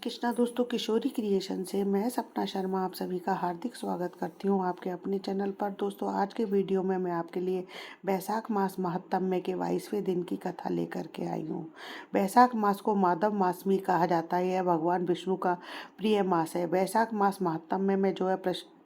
कृष्णा दोस्तों, किशोरी क्रिएशन से मैं सपना शर्मा आप सभी का हार्दिक स्वागत करती हूँ आपके अपने चैनल पर। दोस्तों, आज के वीडियो में मैं आपके लिए बैसाख मास महात्म्य के 22वें दिन की कथा लेकर के आई हूँ। बैसाख मास को माधव मास भी कहा जाता है। यह भगवान विष्णु का प्रिय मास है। बैसाख मास महात्म्य में जो है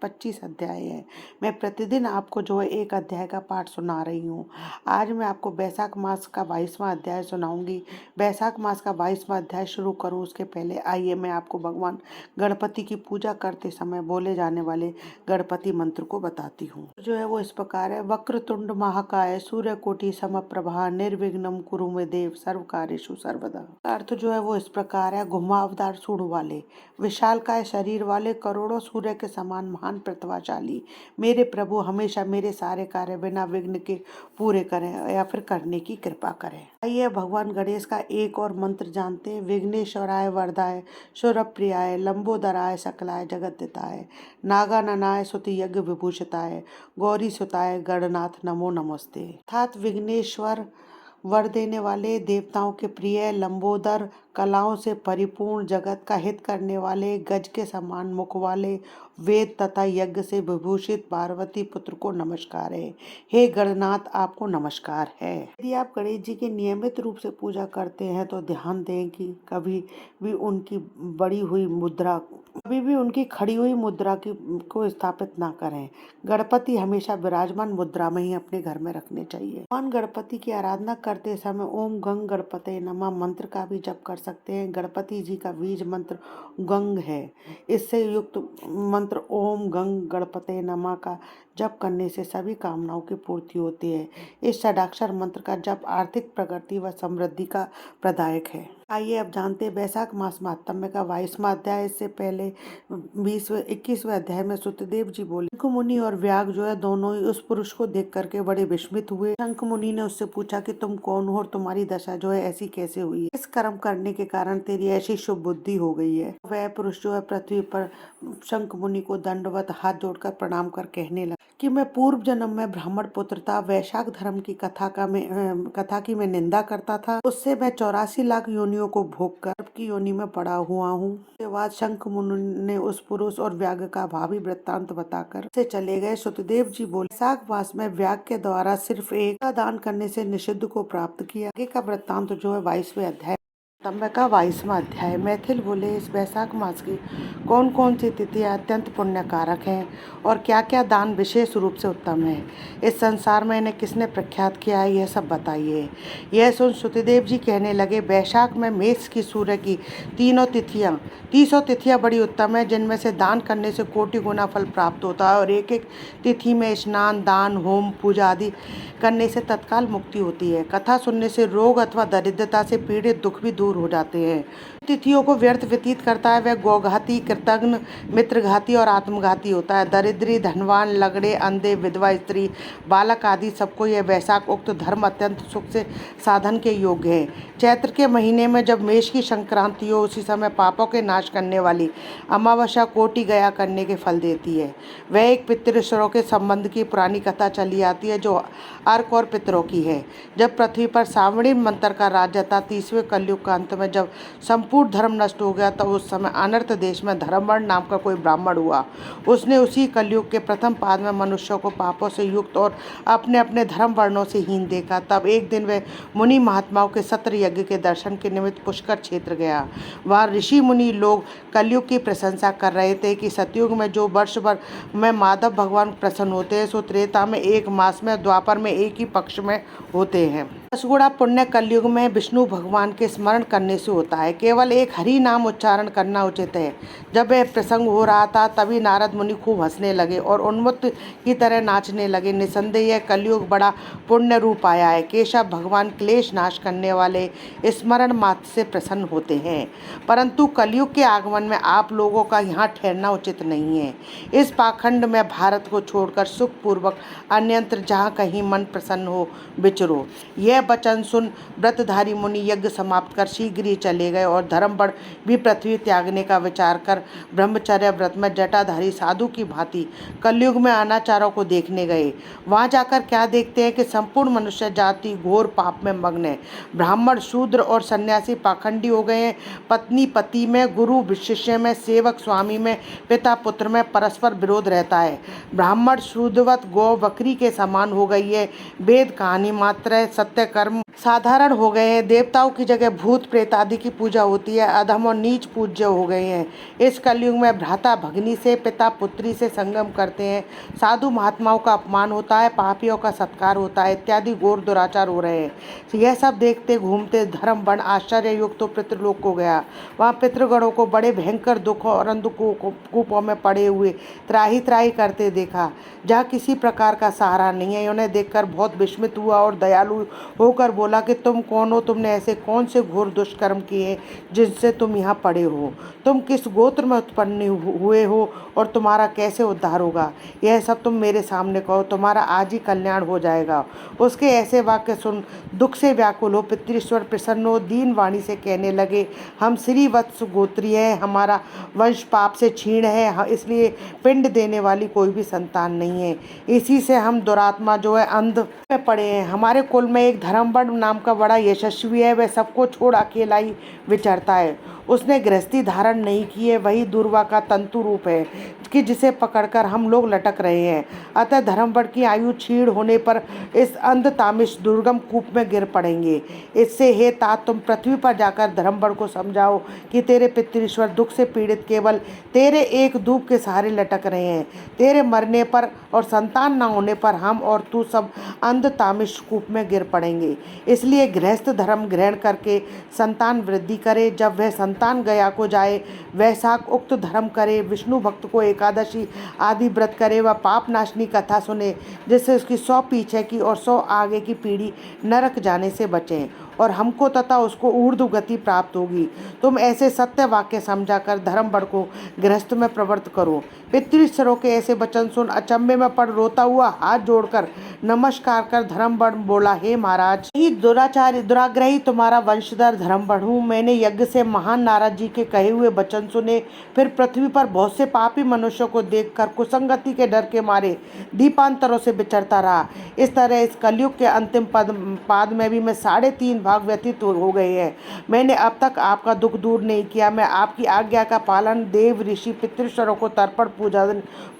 25 अध्याय है। मैं प्रतिदिन आपको जो है एक अध्याय का पाठ सुना रही हूँ। आज मैं आपको बैसाख मास का 22वां अध्याय सुनाऊंगी। बैसाख मास का 22वां अध्याय शुरू करूँ उसके पहले आइए मैं आपको भगवान गणपति की पूजा करते समय बोले जाने वाले गणपति मंत्र को बताती हूँ। जो है वो इस प्रकार है। वक्रतुंड महाकाय सूर्यकोटि समप्रभा निर्विघ्नं कुरु मे देव सर्व कार्येषु सर्वदा। अर्थ जो है वो इस प्रकार है। घुमावदार सूंड वाले, विशालकाय शरीर वाले, करोड़ों सूर्य के समान महान प्रतिभाशाली मेरे प्रभु हमेशा मेरे सारे कार्य बिना विघ्न के पूरे करें या फिर करने की कृपा करें। आइए भगवान गणेश का एक और मंत्र जानते हैं। विघ्नेश्वराय वरदाय सुरप्रियाय लंबोदराय सकलाय जगद्दिताय नागाननाय स्तुति यज्ञ विभूषिताय गौरी सुताय गणनाथ नमो नमस्ते। अर्थात विघ्नेश्वर, वर देने वाले, देवताओं के प्रिय, लंबोदर, कलाओं से परिपूर्ण, जगत का हित करने वाले, गज के समान मुख वाले, वेद तथा यज्ञ से विभूषित पार्वती पुत्र को नमस्कार है। हे गणनाथ, आपको नमस्कार है। यदि आप गणेश जी की नियमित रूप से पूजा करते हैं तो ध्यान दें कि कभी भी उनकी खड़ी हुई मुद्रा को स्थापित ना करें। गणपति हमेशा विराजमान मुद्रा में ही अपने घर में रखने चाहिए। भगवान गणपति की आराधना करते समय ओम गंग गणपते नमः मंत्र का भी जप कर सकते हैं। गणपति जी का बीज मंत्र गंग है। इससे युक्त मंत्र ओम गंग गणपते नमः का जप करने से सभी कामनाओं की पूर्ति होती है। इस षडाक्षर मंत्र का जप आर्थिक प्रगति व समृद्धि का प्रदायक है। आइए अब जानते हैं बैसाख मास महात्म्य का 22वां अध्याय। इससे पहले 21वें अध्याय में सुतदेव जी बोले। शंख मुनि और व्याग जो है दोनों ही उस पुरुष को देख करके बड़े विस्मित हुए। शंख मुनि ने उससे पूछा कि तुम कौन हो और तुम्हारी दशा जो है ऐसी कैसे हुई है? इस कर्म करने के कारण तेरी ऐसी शुभ बुद्धि हो गई है। वह पुरुष जो है पृथ्वी पर शंख मुनि को दंडवत हाथ जोड़कर प्रणाम कर कहने लगा कि मैं पूर्व जन्म में ब्राह्मण पुत्र था। वैशाख धर्म की कथा की मैं निंदा करता था। उससे मैं 84 लाख योनियों को भोग कर की योनि में पड़ा हुआ हूँ। उसके बाद शंख मुनि ने उस पुरुष और व्याग का भावी वृत्तांत बताकर से चले गए। सुतदेव जी बोले, बैसाख मास में व्याग के द्वारा सिर्फ एक दान करने से निषिद्ध को प्राप्त किया। आगे का वृत्तांत जो है 22वें अध्याय तम्य का 22वां अध्याय। मैथिल बोले, इस बैसाख मास की कौन कौन सी तिथियां अत्यंत पुण्य कारक हैं और क्या क्या दान विशेष रूप से उत्तम है? इस संसार में इन्हें किसने प्रख्यात किया है, यह सब बताइए। यह सुन सुतदेव जी कहने लगे, बैसाख में मेष की सूर्य की 300 तिथियां बड़ी उत्तम है, जिनमें से दान करने से कोटि गुना फल प्राप्त होता है और एक एक तिथि में स्नान, दान, होम, पूजा आदि करने से तत्काल मुक्ति होती है। कथा सुनने से रोग अथवा दरिद्रता से पीड़ित दुख भी दूर हो जाते हैं। तिथियों को व्यर्थ व्यतीत करता है वह गौघाती, कृतघ्न, मित्रघाती और आत्मघाती होता है। दरिद्री, धनवान, लगड़े, अंधे, विधवा स्त्री, बालक आदि सबको यह बैसाख उक्त धर्म अत्यंत सुख से साधन के योग्य है। चैत्र के महीने में जब मेष की संक्रांति हो, उसी समय पापों के नाश करने वाली अमावस्या कोटि गया करने के फल देती है। वह एक पितृश्वरों के संबंध की पुरानी कथा चली आती है जो अर्क और पितरों की है। जब पृथ्वी पर सावणी मंत्र का राज्य था, 30वें कलयुग का अंत में जब संपूर्ण धर्म नष्ट हो गया, तो उस समय अनर्थ देश में धर्मवर्ण नाम का कोई ब्राह्मण हुआ। उसने उसी कलयुग के प्रथम पाद में मनुष्यों को पापों से युक्त और अपने अपने धर्म वर्णों से हीन देखा। तब एक दिन वह मुनि महात्माओं के सत्र यज्ञ के दर्शन के निमित्त पुष्कर क्षेत्र गया। वहाँ ऋषि मुनि लोग कलयुग की प्रशंसा कर रहे थे कि सतयुग में जो वर्ष भर में माधव भगवान प्रसन्न होते हैं, सो त्रेता में 1 मास में, द्वापर में 1 ही पक्ष में होते हैं। 10 गुणा पुण्य कलयुग में विष्णु भगवान के स्मरण करने से होता है। केवल एक हरि नाम उच्चारण करना उचित है। जब यह प्रसंग हो रहा था, तभी नारद मुनि खूब हंसने लगे और उन्मत्त की तरह नाचने लगे। निसंदेह यह कलयुग बड़ा पुण्य रूप आया है। केशव भगवान क्लेश नाश करने वाले स्मरण मात्र से प्रसन्न होते हैं, परंतु कलयुग के आगमन में आप लोगों का यहाँ ठहरना उचित नहीं है। इस पाखंड में भारत को छोड़कर सुखपूर्वक अन्यत्र जहाँ कहीं मन प्रसन्न हो विचरो। यह वचन सुन व्रतधारी मुनि यज्ञ समाप्त कर शीघ्र ही चले गए और धर्मबड़ भी पृथ्वी त्यागने का विचार कर ब्रह्मचर्य व्रत में जटाधारी साधु की भांति कलयुग में अनाचारों को देखने गए। वहां जाकर क्या देखते हैं कि संपूर्ण मनुष्य जाति घोर पाप में मग्न है। ब्राह्मण शूद्र और सन्यासी पाखंडी हो गए हैं। पत्नी पति में, गुरु शिष्य में, सेवक स्वामी में, पिता पुत्र में परस्पर विरोध रहता है। ब्राह्मण शूद्रवत गौ बकरी के समान हो गई है। वेद कहानी मात्र है, सत्य कर्म साधारण हो गए हैं। देवताओं की जगह भूत प्रेत आदि की पूजा होती है। अधम और नीच पूज्य हो गए हैं। इस कलयुग में भ्राता भगनी से, पिता पुत्री से संगम करते हैं। साधु महात्माओं का अपमान होता है, पापियों का सत्कार होता है, इत्यादि घोर दुराचार हो रहे हैं। यह सब देखते घूमते धर्म बन आश्चर्य युक्त तो पितृलोक को गया। वहाँ पितृगणों को बड़े भयंकर दुखों और अंधकूपों में पड़े हुए त्राही त्राही करते देखा, जहाँ किसी प्रकार का सहारा नहीं है। उन्हें देखकर बहुत विस्मित हुआ और दयालु होकर बोला कि तुम कौन हो? तुमने ऐसे कौन से घोर दुष्कर्म किए जिनसे तुम यहाँ पड़े हो? तुम किस गोत्र में उत्पन्न हुए हो और तुम्हारा कैसे उद्धार होगा? यह सब तुम मेरे सामने कहो, तुम्हारा आज ही कल्याण हो जाएगा। उसके ऐसे वाक्य सुन दुख से व्याकुल हो पितृश्वर प्रसन्न हो दीन वाणी से कहने लगे, हम श्रीवत्स गोत्री है, हमारा वंश पाप से क्षीण है, इसलिए पिंड देने वाली कोई भी संतान नहीं है। इसी से हम दुरात्मा जो है अंध में पड़े हैं। हमारे कुल में एक धर्मबड़ नाम का बड़ा यशस्वी है, वह सबको छोड़ अकेला ही विचरता है। उसने गृहस्थी धारण नहीं की है, वही दूर्वा का तंतु रूप है कि जिसे पकड़कर हम लोग लटक रहे हैं। अतः धर्मबड़ की आयु क्षीण होने पर इस अंध तामिश दुर्गम कूप में गिर पड़ेंगे। इससे हे तात, तुम पृथ्वी पर जाकर धर्मबड़ को समझाओ कि तेरे पितृश्वर दुख से पीड़ित केवल तेरे एक धूप के सहारे लटक रहे हैं। तेरे मरने पर और संतान न होने पर हम और तू सब अंध तामिश कूप में गिर पड़ेंगे। इसलिए गृहस्थ धर्म ग्रहण करके संतान वृद्धि करे। जब वह संतान गया को जाए, वैशाख उक्त धर्म करे, विष्णु भक्त को एकादशी आदि व्रत करे, वह पाप नाशनी कथा सुने, जिससे उसकी 100 पीछे की और 100 आगे की पीढ़ी नरक जाने से बचें और हमको तथा उसको ऊर्ध्व गति प्राप्त होगी। तुम ऐसे सत्य वाक्य समझाकर धर्मबड़ को गृहस्थ में प्रवृत्त करो। पितृश्वरों के ऐसे वचन सुन अचंभे में पड़ रोता हुआ हाथ जोड़कर नमस्कार कर धर्मबड़ बोला, हे महाराज, ही दुराचारी दुराग्रही तुम्हारा वंशधर धर्मबड़ हूँ। मैंने यज्ञ से महान नारद जी के कहे हुए वचन सुने, फिर पृथ्वी पर बहुत से पापी मनुष्यों को देखकर कुसंगति के डर के मारे दीपांतरों से विचरता रहा। इस तरह इस कलयुग के अंतिम पाद में भी मैं 3.5 भाग व्यतीत हो गए हैं। मैंने अब तक आपका दुख दूर नहीं किया। मैं आपकी आज्ञा का पालन देव ऋषि पितृश्वरों को तर्पण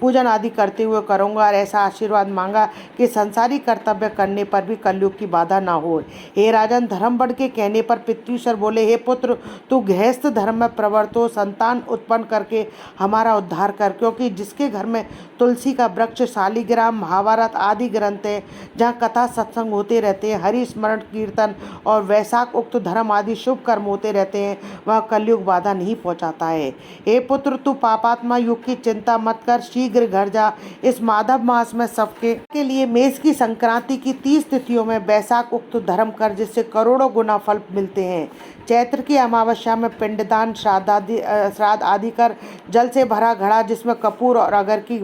पूजन आदि करते हुए करूँगा और ऐसा आशीर्वाद मांगा कि संसारी कर्तव्य करने पर भी कलयुग की बाधा ना हो। हे राजन, धर्मबड़ के कहने पर पितृश्वर बोले, हे पुत्र, तू गृहस्थ धर्म में प्रवृत्त हो, संतान उत्पन्न करके हमारा उद्धार कर, क्योंकि जिसके घर में तुलसी का वृक्ष, शालिग्राम, महाभारत आदि ग्रंथ हैं, जहाँ कथा सत्संग होते रहते हैं, हरि स्मरण कीर्तन और वैशाख उक्त धर्म आदि शुभ कर्म होते रहते हैं, वह कलयुग बाधा नहीं पहुँचाता है। हे पुत्र, तू पापात्मा युग की चिंता मत कर, शीघ्र घर जा। इस माधव मास में सबके के लिए मेष की संक्रांति की 30 तिथियों में वैशाख उक्त धर्म कर, जिससे करोड़ों गुना फल मिलते हैं। चैत्र की अमावस्या में पिंडदान, श्राद्ध आदि कर, जल से भरा घड़ा जिसमें कपूर और अगर की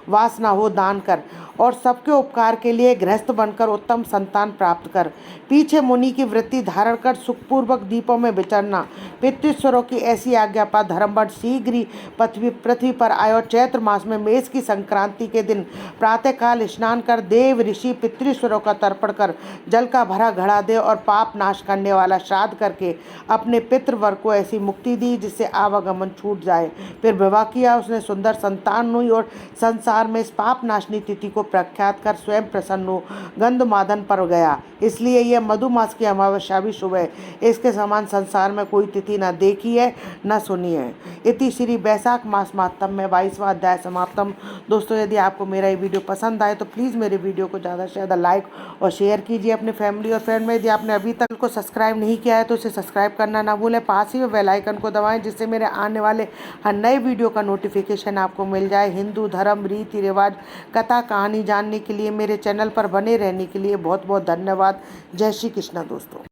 वासना हो दान कर, और सबके उपकार के लिए गृहस्थ बनकर उत्तम संतान प्राप्त कर। पीछे मुनि की वृत्ति धारण कर सुखपूर्वक दीपों में विचरना। पितृश्वरों की ऐसी आज्ञा पर धर्मबड़ शीघ्र ही पृथ्वी पर आए और चैत्र मास में मेष की संक्रांति के दिन प्रातःकाल स्नान कर देव ऋषि पितृश्वरों का तर्पण कर जल का भरा घड़ा दे और पाप नाश करने वाला श्राद्ध करके अपने पितृवर्ग को ऐसी मुक्ति दी जिससे आवागमन छूट जाए। फिर विवाह किया, उसने सुंदर संतान हुई और संसार में इस पाप नाशनी तिथि को प्रख्यात कर स्वयं प्रसन्न हो गंधमादन पर गया। इसलिए यह मधुमास की अमावस्या भी शुभ है। इसके समान संसार में कोई तिथि न देखी है न सुनी है। इति श्री वैशाख मास महात्म्य में 22वां अध्याय समाप्तम। दोस्तों, यदि आपको मेरा ये वीडियो पसंद आए तो प्लीज़ मेरे वीडियो को ज़्यादा से ज़्यादा लाइक और शेयर कीजिए अपने फैमिली और फ्रेंड में। यदि आपने अभी तक को सब्सक्राइब नहीं किया है तो इसे सब्सक्राइब करना ना भूलें। पास ही में बेल आइकन को दबाएं, जिससे मेरे आने वाले हर नए वीडियो का नोटिफिकेशन आपको मिल जाए। हिंदू धर्म, रीति रिवाज, कथा कहानी जानने के लिए मेरे चैनल पर बने रहने के लिए बहुत बहुत धन्यवाद। जय श्री कृष्ण दोस्तों।